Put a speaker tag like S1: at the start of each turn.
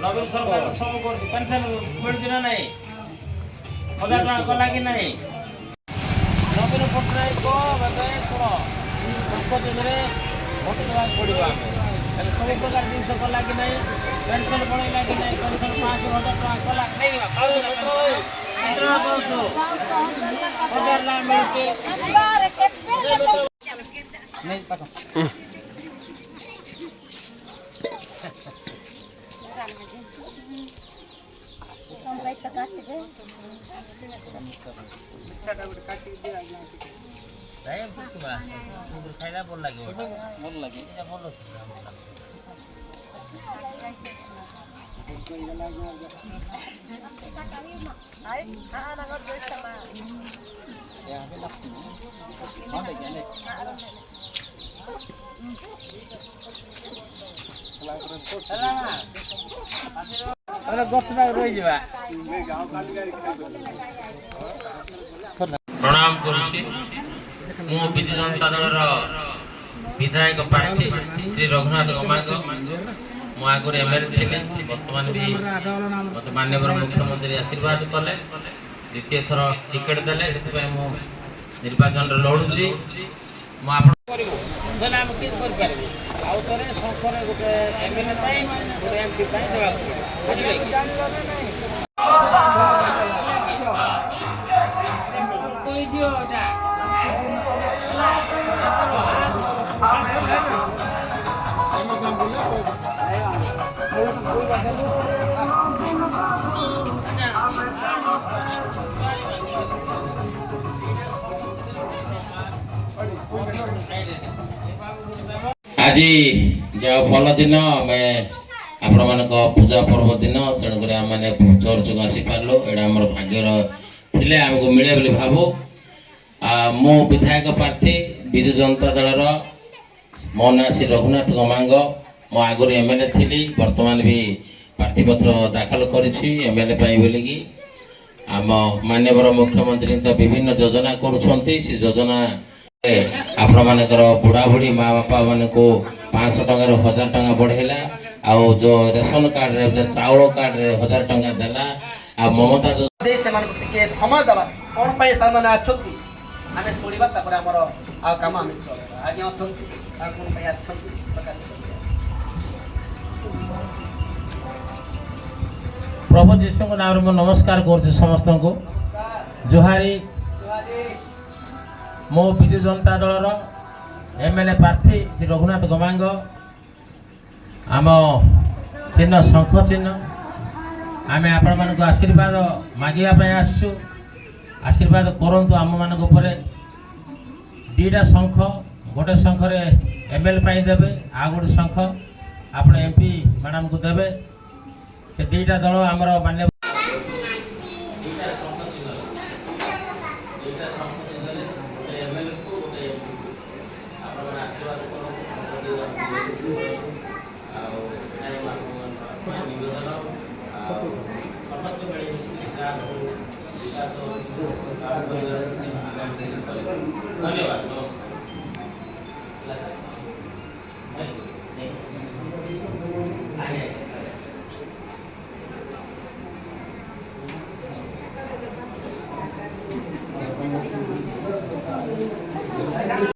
S1: नवीन सरकार सब पेंशन मिलूँ ना नहीं 1000 टका कला कि नहीं नवीन पट्टनायक शुण संपत्ति भोट देवा पड़ो आम सब प्रकार जिन कला कि नहीं पेंशन बढ़ेगा कि नहीं पेंशन 500 टका कला नहीं 1000 लाख मिलूँ खाइला भल लगे प्रणाम करुछि मु विजु जनता दल विधायक प्रार्थी श्री रघुनाथ गमांग मु आगुर एमएलए थे बर्तमान भी मत माननीय मुख्यमंत्री आशीर्वाद कले द्वितीय थर टिकेट देले मु निर्वाचन लड़ुची गोटे एमएलए गोटे एमपी आज जो भल दिन मैं आपण मान पूजा पर्व दिन तेणुक आम चर्च को आसी पार्लु एटा आम भाग्यर थे आमको मिले बोली भावु मो विधायक प्रार्थी विजु जनता दल मो ना श्री रघुनाथ गमांग मो आगुरी एमएलए थी बर्तमान भी प्रार्थी पत्र दाखल करी एमएलए बोलिकी आम माननीय मुख्यमंत्री तो विभिन्न योजना करुँच योजना आपण मानकर बुढ़ा बुढ़ी माँ बापा मान को 500 टकर 1000 टका बढ़ेला आउ जो रेशन कार्ड रे चाउल कार्ड रे 1000 टका देला आ ममता जो से समय दबा कौन पे सामने आछंती आमे सुनिबा तापर हमर आ काम आमे चल आगे अछंती आ कोन पे आछंती प्रकाश प्रभु जीशु को नाम रे नमस्कार करते समस्त को जोहारी मो विजु जनता दल एमएलए प्रार्थी श्री रघुनाथ गमांग आम चिन्ह शंख चिन्ह आम आपण मान आशीर्वाद मागिया आसु आशीर्वाद करंतु आम मान दीटा शंख गोटे शंख रे एमएलए देवे आ गोटे शंख आप एमपी मैडम को देवे दीटा दल आमर मान्य धन्यवाद।